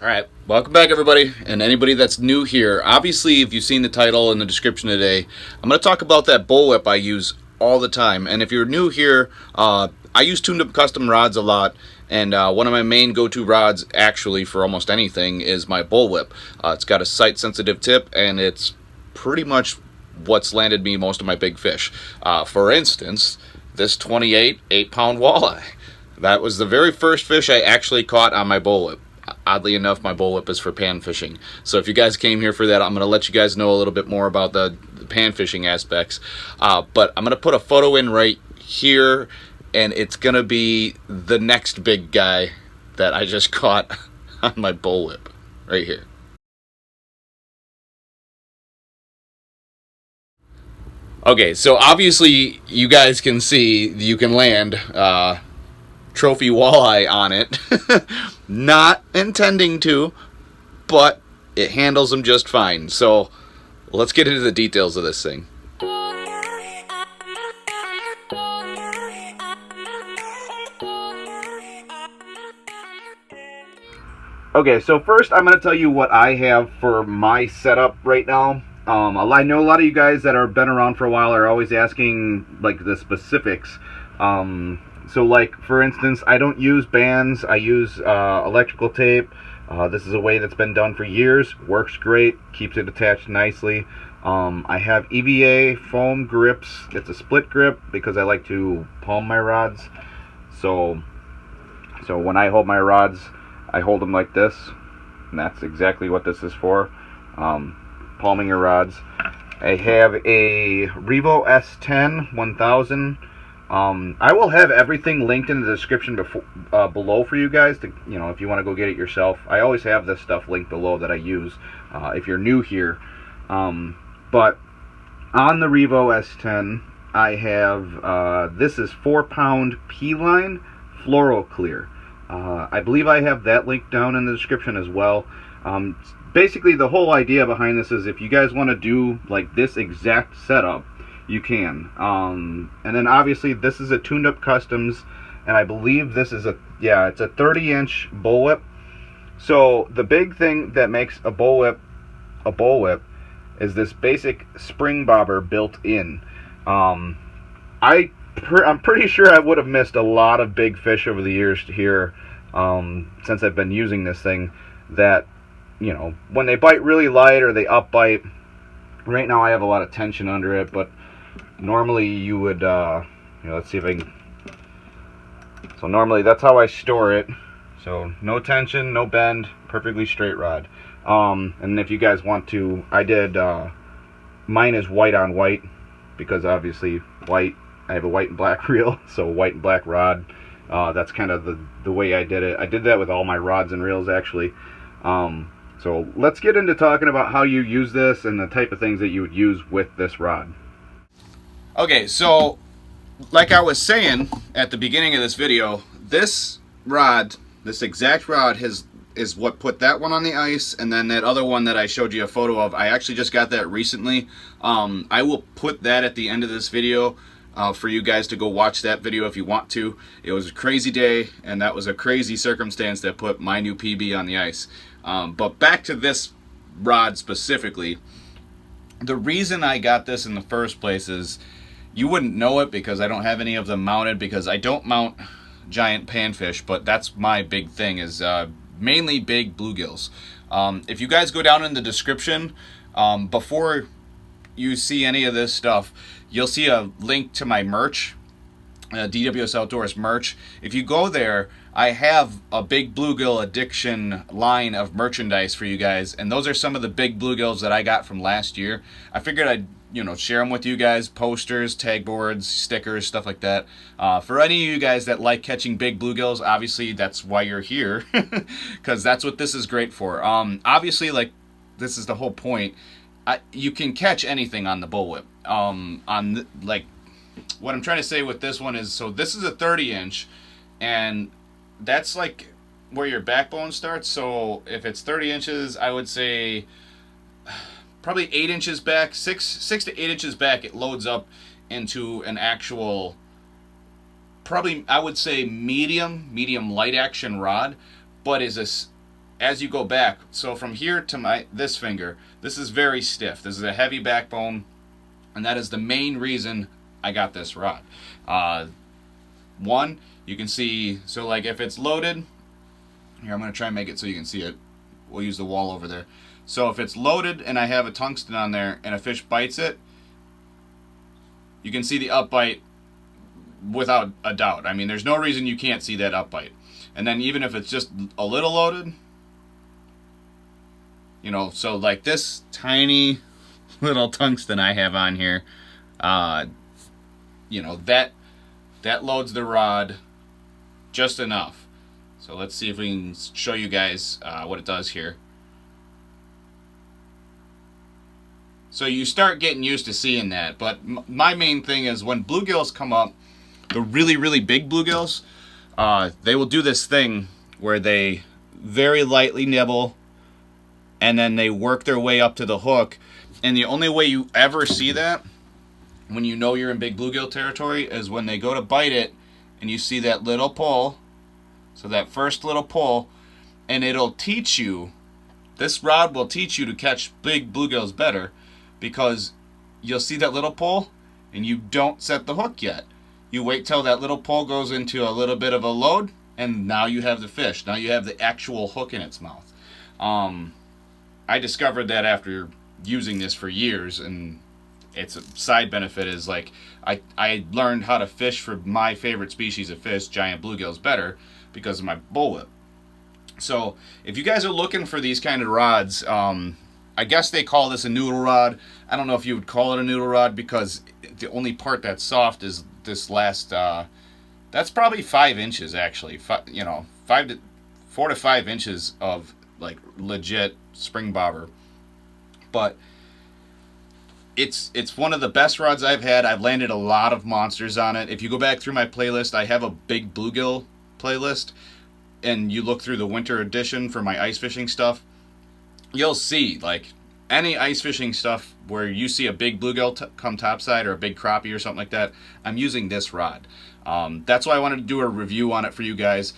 All right, welcome back, everybody, and anybody that's new here. Obviously, if you've seen the title and the description today, I'm going to talk about that bullwhip I use all the time. And if you're new here, I use Tuned Up Custom rods a lot, and one of my main go-to rods, actually, for almost anything, is my bullwhip. It's got a sight-sensitive tip, and it's pretty much what's landed me most of my big fish. For instance, this 28 8-pound walleye. That was the very first fish I actually caught on my bullwhip. Oddly enough, my bullwhip is for pan fishing. So if you guys came here for that, I'm going to let you guys know a little bit more about the pan fishing aspects. But I'm going to put a photo in right here, and it's going to be the next big guy that I just caught on my bullwhip right here. Okay, so obviously you guys can see you can land trophy walleye on it. Not intending to, but it handles them just fine. So let's get into the details of this thing. Okay, so first I'm going to tell you what I have for my setup right now. I know a lot of you guys that have been around for a while are always asking like the specifics. So like, for instance, I don't use bands, I use electrical tape. This is a way that's been done for years, works great, keeps it attached nicely. I have EVA foam grips. It's a split grip because I like to palm my rods. So when I hold my rods, I hold them like this, and that's exactly what this is for, palming your rods. I have a Revo S10 1000. I will have everything linked in the description below for you guys to, if you want to go get it yourself. I always have this stuff linked below that I use if you're new here. But on the Revo S10, I have, this is 4-pound P-line Fluoro Clear. I believe I have that linked down in the description as well. Basically, the whole idea behind this is if you guys want to do like this exact setup, you can. And then obviously this is a Tuned Up Customs, and I believe this is it's a 30-inch bullwhip. So the big thing that makes a bullwhip is this basic spring bobber built in. I'm pretty sure I would have missed a lot of big fish over the years here, since I've been using this thing, that when they bite really light or they up bite. Right now I have a lot of tension under it, but normally you would, let's see if I can. So normally that's how I store it. So no tension, no bend, perfectly straight rod. And if you guys want to, I did, mine is white on white, because obviously white, I have a white and black reel, so white and black rod. That's kind of the way I did it. I did that with all my rods and reels, actually. So let's get into talking about how you use this and the type of things that you would use with this rod. Okay, so like I was saying at the beginning of this video, this rod, this exact rod is what put that one on the ice, and then that other one that I showed you a photo of, I actually just got that recently. I will put that at the end of this video for you guys to go watch that video if you want to. It was a crazy day, and that was a crazy circumstance that put my new PB on the ice. But back to this rod specifically, the reason I got this in the first place is, you wouldn't know it because I don't have any of them mounted, because I don't mount giant panfish, but that's my big thing, is mainly big bluegills. If you guys go down in the description, before you see any of this stuff, you'll see a link to my merch, DWS Outdoors merch. If you go there, I have a big bluegill addiction line of merchandise for you guys, and those are some of the big bluegills that I got from last year. I figured I'd share them with you guys, posters, tag boards, stickers, stuff like that. For any of you guys that like catching big bluegills, obviously that's why you're here, because that's what this is great for. Obviously, like, this is the whole point. You can catch anything on the bullwhip. Like, what I'm trying to say with this one is, so this is a 30-inch, and that's like where your backbone starts. So if it's 30 inches, I would say probably 8 inches back, 6 to 8 inches back, it loads up into an actual, probably I would say medium light action rod, but is as you go back, so from here to this finger, this is very stiff. This is a heavy backbone, and that is the main reason I got this rod. One, you can see, so like if it's loaded, here I'm going to try and make it so you can see it. We'll use the wall over there. So if it's loaded and I have a tungsten on there and a fish bites it, you can see the upbite without a doubt. I mean, there's no reason you can't see that upbite. And then even if it's just a little loaded, you know, so like this tiny little tungsten I have on here, you know, that loads the rod just enough. So let's see if we can show you guys what it does here. So you start getting used to seeing that, but my main thing is when bluegills come up, the really, really big bluegills, they will do this thing where they very lightly nibble and then they work their way up to the hook. And the only way you ever see that when you know you're in big bluegill territory is when they go to bite it and you see that little pull. So that first little pull, and it'll teach you, this rod will teach you to catch big bluegills better, because you'll see that little pull and you don't set the hook yet. You wait till that little pull goes into a little bit of a load, and now you have the fish. Now you have the actual hook in its mouth. I discovered that after using this for years, and its a side benefit is like I learned how to fish for my favorite species of fish, giant bluegills, better because of my bullwhip. So if you guys are looking for these kind of rods, I guess they call this a noodle rod. I don't know if you would call it a noodle rod because the only part that's soft is this last. That's probably 5 inches actually. 4 to 5 inches of like legit spring bobber. But it's one of the best rods I've had. I've landed a lot of monsters on it. If you go back through my playlist, I have a big bluegill playlist, and you look through the winter edition for my ice fishing stuff, you'll see like any ice fishing stuff where you see a big bluegill come topside or a big crappie or something like that, I'm using this rod. That's why I wanted to do a review on it for you guys.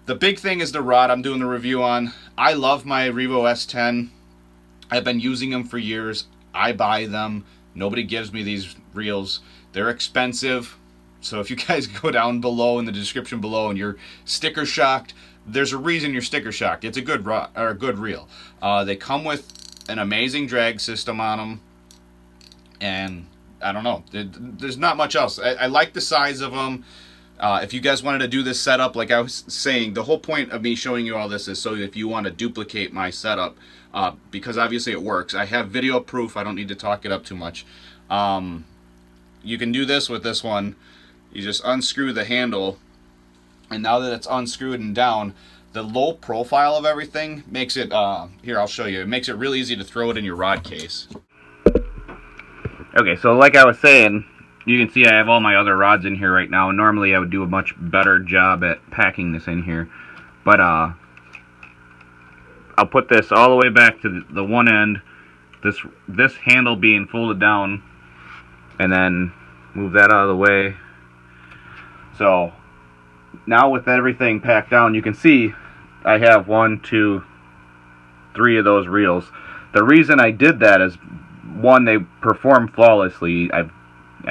The big thing is the rod I'm doing the review on. I love my Revo S10. I've been using them for years. I buy them. Nobody gives me these reels. They're expensive. So if you guys go down below in the description below and you're sticker shocked, there's a reason you're sticker shocked. It's a good rod or a good reel. They come with an amazing drag system on them, and I don't know. There's not much else. I like the size of them. If you guys wanted to do this setup, like I was saying, the whole point of me showing you all this is so if you want to duplicate my setup, because obviously it works. I have video proof. I don't need to talk it up too much. You can do this with this one. You just unscrew the handle, and now that it's unscrewed and down, the low profile of everything makes it, here I'll show you, it makes it really easy to throw it in your rod case. Okay, so like I was saying, you can see I have all my other rods in here right now. Normally I would do a much better job at packing this in here, but I'll put this all the way back to the one end, this handle being folded down, and then move that out of the way. So now with everything packed down, you can see I have 1, 2, 3 of those reels. The reason I did that is, one, they perform flawlessly. I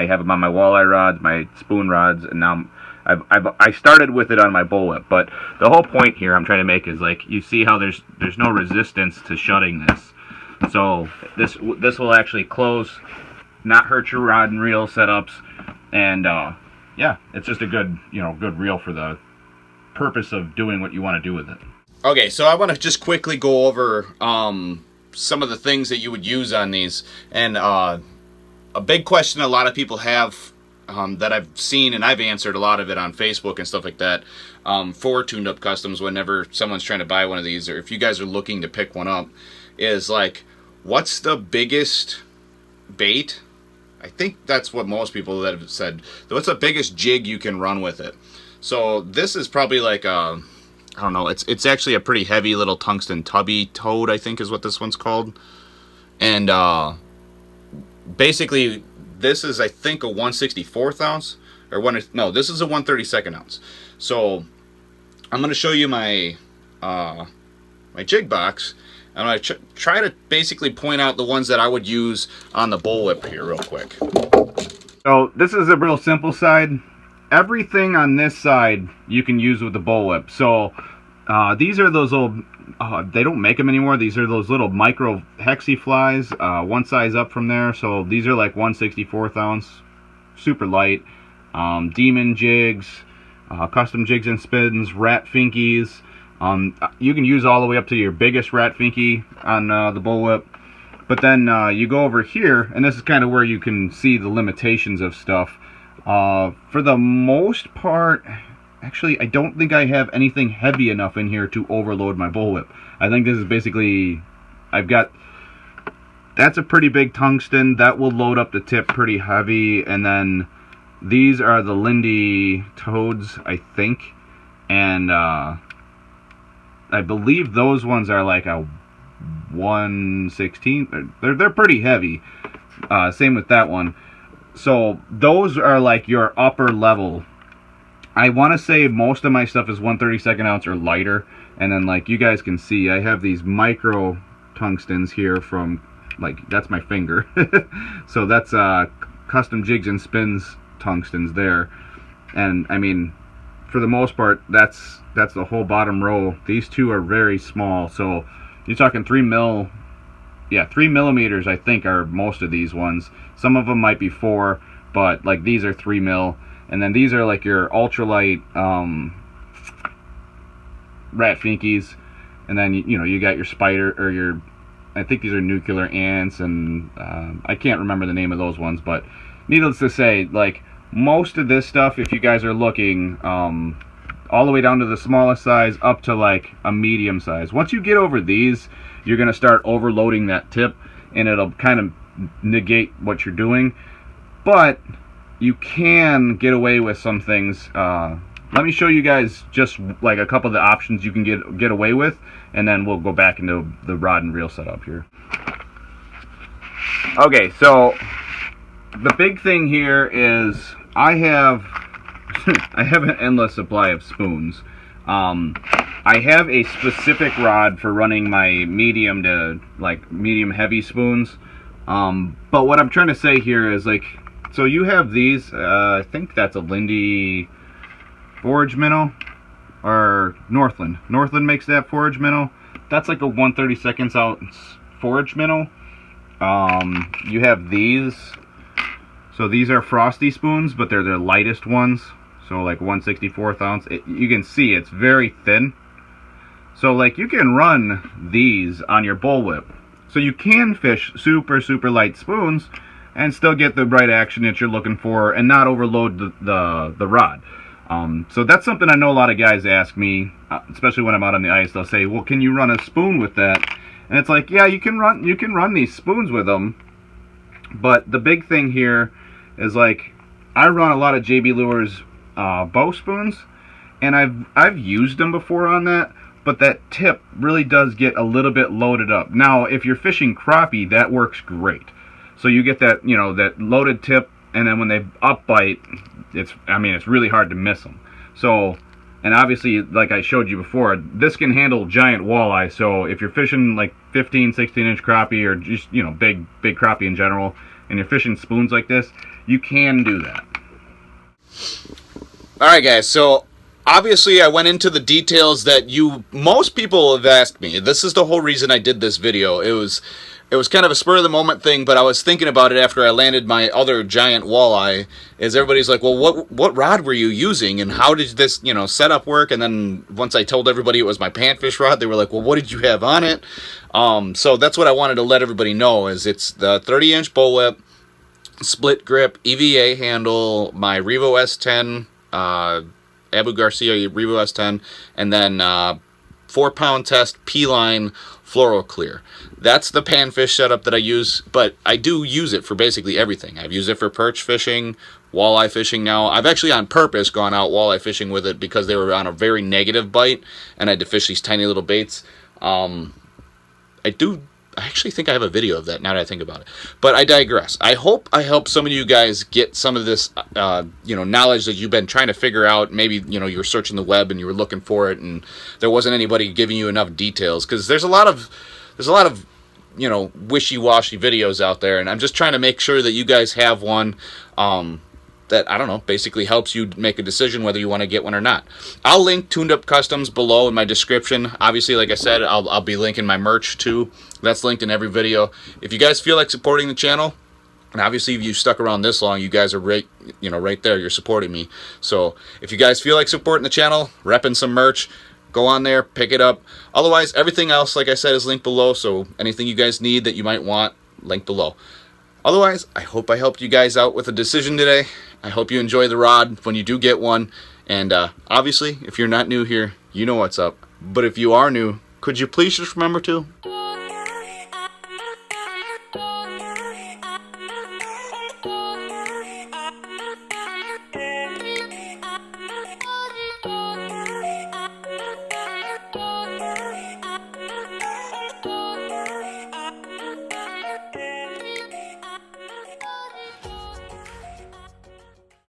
have them on my walleye rods, my spoon rods, and now I started with it on my bullwhip. But the whole point here I'm trying to make is, like, you see how there's no resistance to shutting this. So this will actually close, not hurt your rod and reel setups, and yeah, it's just a good reel for the purpose of doing what you want to do with it. Okay, so I want to just quickly go over some of the things that you would use on these, and a big question a lot of people have that I've seen, and I've answered a lot of it on Facebook and stuff like that, for Tuned Up Customs whenever someone's trying to buy one of these, or if you guys are looking to pick one up, is like, what's the biggest bait? I think that's what most people that have said. What's the biggest jig you can run with it? So this is probably like a, I don't know, it's actually a pretty heavy little tungsten tubby toad, I think is what this one's called. And basically this is, I think, a 1/64 ounce, or no, this is a 1/32 ounce. So I'm going to show you my jig box. I'm going to try to basically point out the ones that I would use on the bullwhip here real quick. So this is a real simple side. Everything on this side you can use with the bullwhip. So these are those little, they don't make them anymore. These are those little micro hexy flies, one size up from there. So these are like 1/64 ounce, super light. Demon jigs, custom jigs and spins, rat finkies. You can use all the way up to your biggest rat finky on the bullwhip. But then you go over here, and this is kind of where you can see the limitations of stuff. For the most part, actually, I don't think I have anything heavy enough in here to overload my bullwhip. I think this is basically, that's a pretty big tungsten. That will load up the tip pretty heavy. And then these are the Lindy Toads, I think. And I believe those ones are like a 1/16. They're pretty heavy. Same with that one. So those are like your upper level. I want to say most of my stuff is 1/32 ounce or lighter. And then, like you guys can see, I have these micro tungstens here from, like, that's my finger. So that's custom jigs and spins tungstens there. And I mean, for the most part, that's the whole bottom row. These two are very small. So you're talking 3 millimeters, I think, are most of these ones. Some of them might be 4, but like these are 3 mil. And then these are like your ultralight rat finkies. And then you got your spider, or your, I think these are nuclear ants, and I can't remember the name of those ones. But needless to say, like most of this stuff, if you guys are looking, all the way down to the smallest size up to like a medium size. Once you get over these, you're going to start overloading that tip, and it'll kind of negate what you're doing. But you can get away with some things. Let me show you guys just like a couple of the options you can get away with, and then we'll go back into the rod and reel setup here. Okay, so the big thing here is I have an endless supply of spoons. I have a specific rod for running my medium to like medium heavy spoons. But what I'm trying to say here is, like, so you have these, I think that's a Lindy forage minnow, or Northland. Northland makes that forage minnow. That's like a 1/32 ounce forage minnow. You have these. So these are frosty spoons, but they're their lightest ones. So like 1/64 ounce. You can see it's very thin. So like you can run these on your bullwhip. So you can fish super, super light spoons and still get the right action that you're looking for and not overload the rod. So that's something I know a lot of guys ask me, especially when I'm out on the ice. They'll say, well, can you run a spoon with that? And it's like, yeah, you can run these spoons with them. But the big thing here is, like, I run a lot of JB Lures bow spoons, and I've used them before on that, but that tip really does get a little bit loaded up. Now, if you're fishing crappie, that works great. So you get that, that loaded tip, and then when they upbite, it's really hard to miss them. So, and obviously, like I showed you before, this can handle giant walleye. So if you're fishing like 15, 16-inch crappie, or just, big crappie in general, and you're fishing spoons like this, you can do that. Alright guys, so obviously I went into the details that most people have asked me. This is the whole reason I did this video. It was kind of a spur of the moment thing, but I was thinking about it after I landed my other giant walleye. Is everybody's like, well, what rod were you using, and how did this setup work? And then once I told everybody it was my Panfish rod, they were like, well, what did you have on it? So that's what I wanted to let everybody know, is it's the 30-inch bullwhip, split grip, EVA handle, my Revo S10, Abu Garcia Revo S10, and then 4-pound test P-line fluoro clear. That's the panfish setup that I use, but I do use it for basically everything. I've used it for perch fishing, walleye fishing now. I've actually on purpose gone out walleye fishing with it because they were on a very negative bite, and I had to fish these tiny little baits. I actually think I have a video of that now that I think about it. But I digress. I hope I help some of you guys get some of this, knowledge that you've been trying to figure out. Maybe, you were searching the web and you were looking for it and there wasn't anybody giving you enough details. Because there's a lot of, wishy-washy videos out there. And I'm just trying to make sure that you guys have one, that, I don't know, basically helps you make a decision whether you want to get one or not. I'll link Tuned Up Customs below in my description. Obviously, like I said, I'll be linking my merch too. That's linked in every video. If you guys feel like supporting the channel, and obviously if you stuck around this long, you guys are right there, you're supporting me. So if you guys feel like supporting the channel, repping some merch, go on there, pick it up. Otherwise, everything else, like I said, is linked below. So anything you guys need that you might want, link below. Otherwise, I hope I helped you guys out with a decision today. I hope you enjoy the rod when you do get one. And obviously, if you're not new here, you know what's up. But if you are new, could you please just remember to